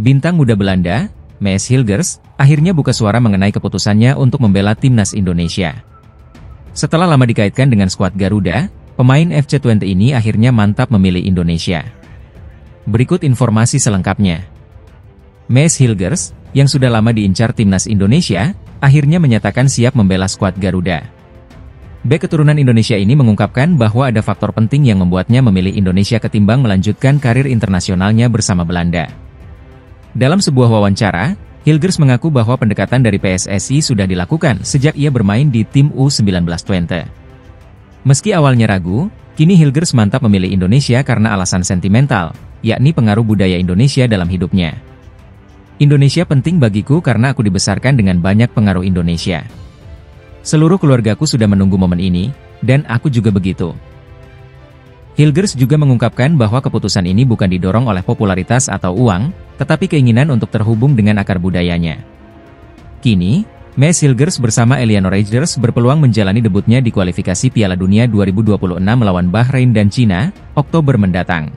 Bintang muda Belanda, Maes Hilgers, akhirnya buka suara mengenai keputusannya untuk membela timnas Indonesia. Setelah lama dikaitkan dengan skuad Garuda, pemain FC20 ini akhirnya mantap memilih Indonesia. Berikut informasi selengkapnya. Maes Hilgers, yang sudah lama diincar timnas Indonesia, akhirnya menyatakan siap membela skuad Garuda. Bek keturunan Indonesia ini mengungkapkan bahwa ada faktor penting yang membuatnya memilih Indonesia ketimbang melanjutkan karir internasionalnya bersama Belanda. Dalam sebuah wawancara, Hilgers mengaku bahwa pendekatan dari PSSI sudah dilakukan sejak ia bermain di tim U1920. Meski awalnya ragu, kini Hilgers mantap memilih Indonesia karena alasan sentimental, yakni pengaruh budaya Indonesia dalam hidupnya. Indonesia penting bagiku karena aku dibesarkan dengan banyak pengaruh Indonesia. Seluruh keluargaku sudah menunggu momen ini, dan aku juga begitu. Hilgers juga mengungkapkan bahwa keputusan ini bukan didorong oleh popularitas atau uang, tetapi keinginan untuk terhubung dengan akar budayanya. Kini, Maes Hilgers bersama Eleanor Reijers berpeluang menjalani debutnya di kualifikasi Piala Dunia 2026 melawan Bahrain dan Cina, Oktober mendatang.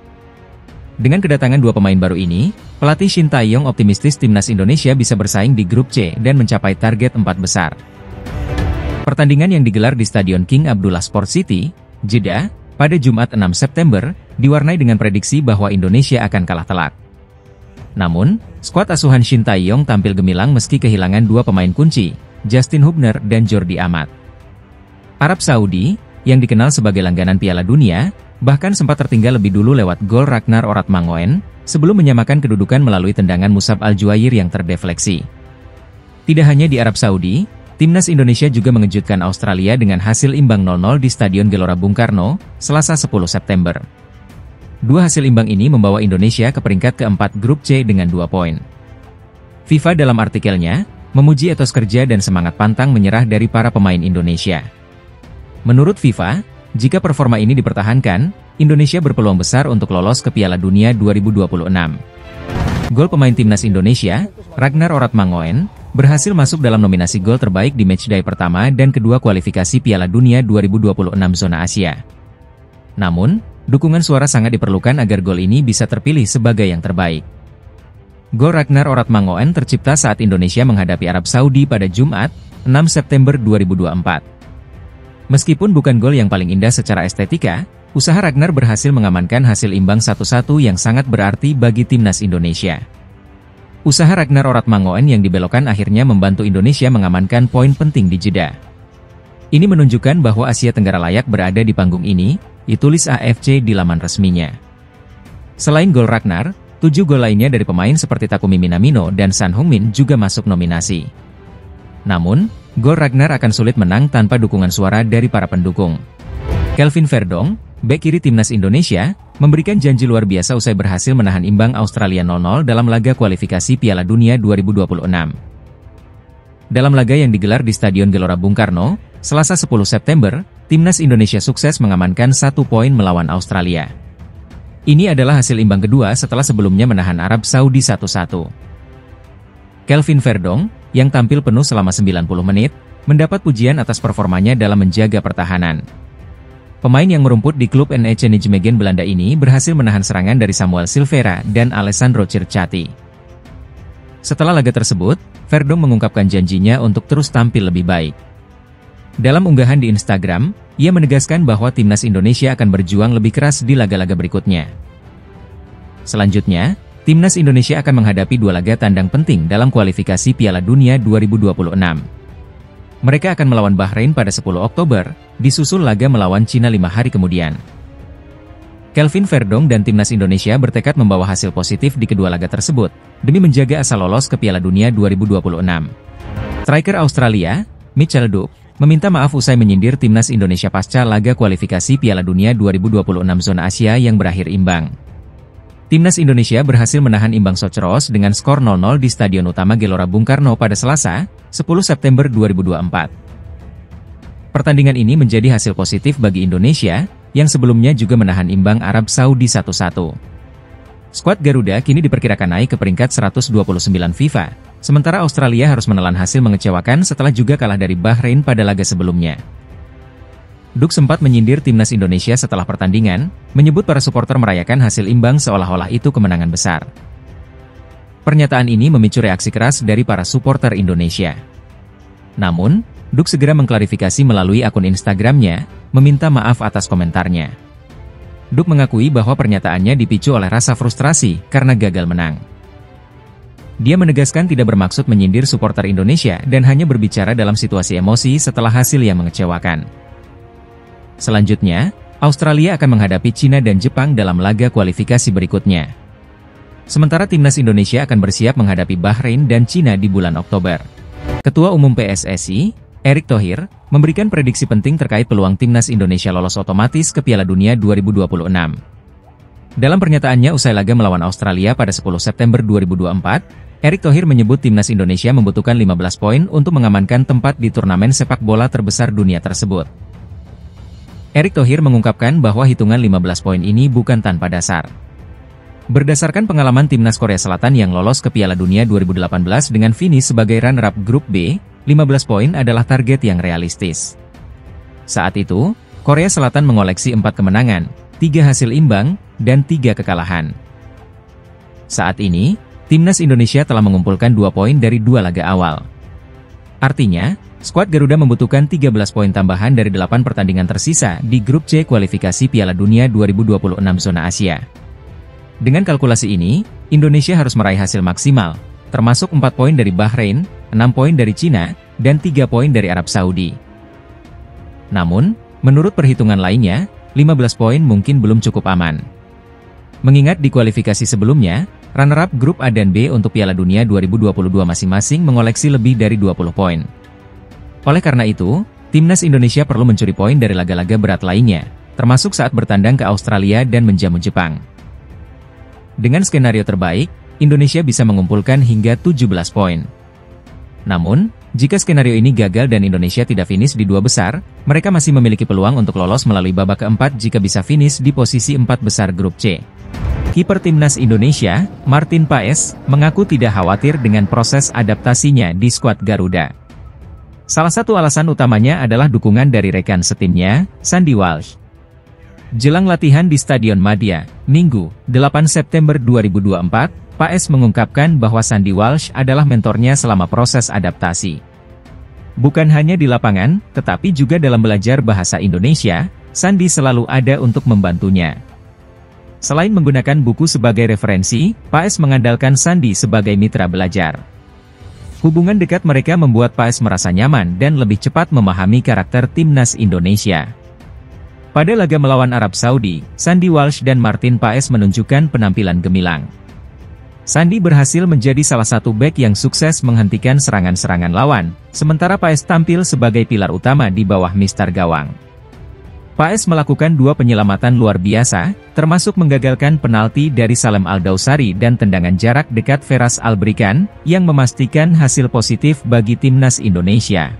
Dengan kedatangan dua pemain baru ini, pelatih Shin Tae-yong optimistis timnas Indonesia bisa bersaing di grup C dan mencapai target 4 besar. Pertandingan yang digelar di Stadion King Abdullah Sport City, Jeddah, pada Jumat 6 September, diwarnai dengan prediksi bahwa Indonesia akan kalah telak. Namun, skuad asuhan Shin Tae-yong tampil gemilang meski kehilangan dua pemain kunci, Justin Hubner dan Jordi Amat. Arab Saudi, yang dikenal sebagai langganan Piala Dunia, bahkan sempat tertinggal lebih dulu lewat gol Ragnar Oratmangoen, sebelum menyamakan kedudukan melalui tendangan Musab Al-Juair yang terdefleksi. Tidak hanya di Arab Saudi, timnas Indonesia juga mengejutkan Australia dengan hasil imbang 0-0 di Stadion Gelora Bung Karno, Selasa 10 September. Dua hasil imbang ini membawa Indonesia ke peringkat keempat grup C dengan 2 poin. FIFA dalam artikelnya, memuji etos kerja dan semangat pantang menyerah dari para pemain Indonesia. Menurut FIFA, jika performa ini dipertahankan, Indonesia berpeluang besar untuk lolos ke Piala Dunia 2026. Gol pemain timnas Indonesia, Ragnar Oratmangoen, berhasil masuk dalam nominasi gol terbaik di matchday pertama dan kedua kualifikasi Piala Dunia 2026 zona Asia. Namun, dukungan suara sangat diperlukan agar gol ini bisa terpilih sebagai yang terbaik. Gol Ragnar Oratmangoen tercipta saat Indonesia menghadapi Arab Saudi pada Jumat, 6 September 2024. Meskipun bukan gol yang paling indah secara estetika, usaha Ragnar berhasil mengamankan hasil imbang 1-1 yang sangat berarti bagi timnas Indonesia. Usaha Ragnar Oratmangoen yang dibelokkan akhirnya membantu Indonesia mengamankan poin penting di Jeddah. Ini menunjukkan bahwa Asia Tenggara layak berada di panggung ini, ditulis AFC di laman resminya. Selain gol Ragnar, 7 gol lainnya dari pemain seperti Takumi Minamino dan Son Heung-min juga masuk nominasi. Namun, gol Ragnar akan sulit menang tanpa dukungan suara dari para pendukung. Kelvin Verdong, bek kiri timnas Indonesia, memberikan janji luar biasa usai berhasil menahan imbang Australia 0-0 dalam laga kualifikasi Piala Dunia 2026. Dalam laga yang digelar di Stadion Gelora Bung Karno, Selasa 10 September, timnas Indonesia sukses mengamankan 1 poin melawan Australia. Ini adalah hasil imbang kedua setelah sebelumnya menahan Arab Saudi 1-1. Kelvin Verdong, yang tampil penuh selama 90 menit, mendapat pujian atas performanya dalam menjaga pertahanan. Pemain yang merumput di klub NEC Nijmegen Belanda ini berhasil menahan serangan dari Samuel Silvera dan Alessandro Circati. Setelah laga tersebut, Verdong mengungkapkan janjinya untuk terus tampil lebih baik. Dalam unggahan di Instagram, ia menegaskan bahwa timnas Indonesia akan berjuang lebih keras di laga-laga berikutnya. Selanjutnya, timnas Indonesia akan menghadapi 2 laga tandang penting dalam kualifikasi Piala Dunia 2026. Mereka akan melawan Bahrain pada 10 Oktober, disusul laga melawan Cina 5 hari kemudian. Kelvin Verdong dan timnas Indonesia bertekad membawa hasil positif di kedua laga tersebut, demi menjaga asa lolos ke Piala Dunia 2026. Striker Australia, Mitchell Duke, meminta maaf usai menyindir timnas Indonesia pasca laga kualifikasi Piala Dunia 2026 zona Asia yang berakhir imbang. Timnas Indonesia berhasil menahan imbang Sochros dengan skor 0-0 di Stadion Utama Gelora Bung Karno pada Selasa, 10 September 2024. Pertandingan ini menjadi hasil positif bagi Indonesia, yang sebelumnya juga menahan imbang Arab Saudi 1-1. Skuad Garuda kini diperkirakan naik ke peringkat 129 FIFA, Sementara Australia harus menelan hasil mengecewakan setelah juga kalah dari Bahrain pada laga sebelumnya. Duk sempat menyindir timnas Indonesia setelah pertandingan, menyebut para supporter merayakan hasil imbang seolah-olah itu kemenangan besar. Pernyataan ini memicu reaksi keras dari para supporter Indonesia. Namun, Duk segera mengklarifikasi melalui akun Instagramnya, meminta maaf atas komentarnya. Duk mengakui bahwa pernyataannya dipicu oleh rasa frustrasi karena gagal menang. Dia menegaskan tidak bermaksud menyindir supporter Indonesia dan hanya berbicara dalam situasi emosi setelah hasil yang mengecewakan. Selanjutnya, Australia akan menghadapi Cina dan Jepang dalam laga kualifikasi berikutnya. Sementara timnas Indonesia akan bersiap menghadapi Bahrain dan Cina di bulan Oktober. Ketua Umum PSSI, Erick Thohir, memberikan prediksi penting terkait peluang timnas Indonesia lolos otomatis ke Piala Dunia 2026. Dalam pernyataannya usai laga melawan Australia pada 10 September 2024, Erick Thohir menyebut timnas Indonesia membutuhkan 15 poin untuk mengamankan tempat di turnamen sepak bola terbesar dunia tersebut. Erick Thohir mengungkapkan bahwa hitungan 15 poin ini bukan tanpa dasar. Berdasarkan pengalaman timnas Korea Selatan yang lolos ke Piala Dunia 2018 dengan finish sebagai runner-up grup B, 15 poin adalah target yang realistis. Saat itu, Korea Selatan mengoleksi 4 kemenangan, 3 hasil imbang, dan 3 kekalahan. Saat ini, timnas Indonesia telah mengumpulkan 2 poin dari 2 laga awal. Artinya, skuad Garuda membutuhkan 13 poin tambahan dari 8 pertandingan tersisa di grup C kualifikasi Piala Dunia 2026 zona Asia. Dengan kalkulasi ini, Indonesia harus meraih hasil maksimal, termasuk 4 poin dari Bahrain, 6 poin dari Cina, dan 3 poin dari Arab Saudi. Namun, menurut perhitungan lainnya, 15 poin mungkin belum cukup aman. Mengingat di kualifikasi sebelumnya, runner-up grup A dan B untuk Piala Dunia 2022 masing-masing mengoleksi lebih dari 20 poin. Oleh karena itu, timnas Indonesia perlu mencuri poin dari laga-laga berat lainnya, termasuk saat bertandang ke Australia dan menjamu Jepang. Dengan skenario terbaik, Indonesia bisa mengumpulkan hingga 17 poin. Namun, jika skenario ini gagal dan Indonesia tidak finish di 2 besar, mereka masih memiliki peluang untuk lolos melalui babak keempat jika bisa finish di posisi 4 besar grup C. Kiper timnas Indonesia, Martin Paes, mengaku tidak khawatir dengan proses adaptasinya di skuad Garuda. Salah satu alasan utamanya adalah dukungan dari rekan setimnya, Sandy Walsh. Jelang latihan di Stadion Madia, Minggu, 8 September 2024, Paes mengungkapkan bahwa Sandy Walsh adalah mentornya selama proses adaptasi. Bukan hanya di lapangan, tetapi juga dalam belajar bahasa Indonesia, Sandy selalu ada untuk membantunya. Selain menggunakan buku sebagai referensi, Paes mengandalkan Sandy sebagai mitra belajar. Hubungan dekat mereka membuat Paes merasa nyaman dan lebih cepat memahami karakter timnas Indonesia. Pada laga melawan Arab Saudi, Sandy Walsh dan Martin Paes menunjukkan penampilan gemilang. Sandy berhasil menjadi salah satu bek yang sukses menghentikan serangan-serangan lawan, sementara Paes tampil sebagai pilar utama di bawah mistar gawang. Paes melakukan 2 penyelamatan luar biasa, termasuk menggagalkan penalti dari Salem Al-Dausari dan tendangan jarak dekat Feras Albrikan, yang memastikan hasil positif bagi timnas Indonesia.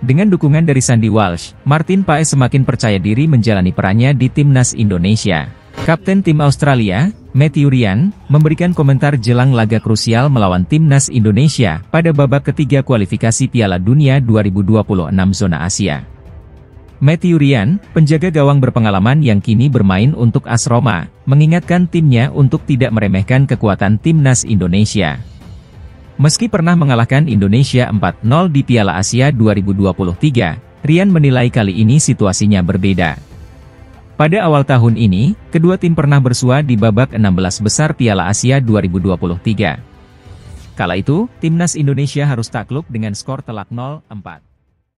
Dengan dukungan dari Sandy Walsh, Martin Paes semakin percaya diri menjalani perannya di timnas Indonesia. Kapten tim Australia, Matthew Ryan, memberikan komentar jelang laga krusial melawan timnas Indonesia pada babak ketiga kualifikasi Piala Dunia 2026 zona Asia. Matthew Ryan, penjaga gawang berpengalaman yang kini bermain untuk AS Roma, mengingatkan timnya untuk tidak meremehkan kekuatan timnas Indonesia. Meski pernah mengalahkan Indonesia 4-0 di Piala Asia 2023, Ryan menilai kali ini situasinya berbeda. Pada awal tahun ini, kedua tim pernah bersua di babak 16 besar Piala Asia 2023. Kala itu, timnas Indonesia harus takluk dengan skor telak 0-4.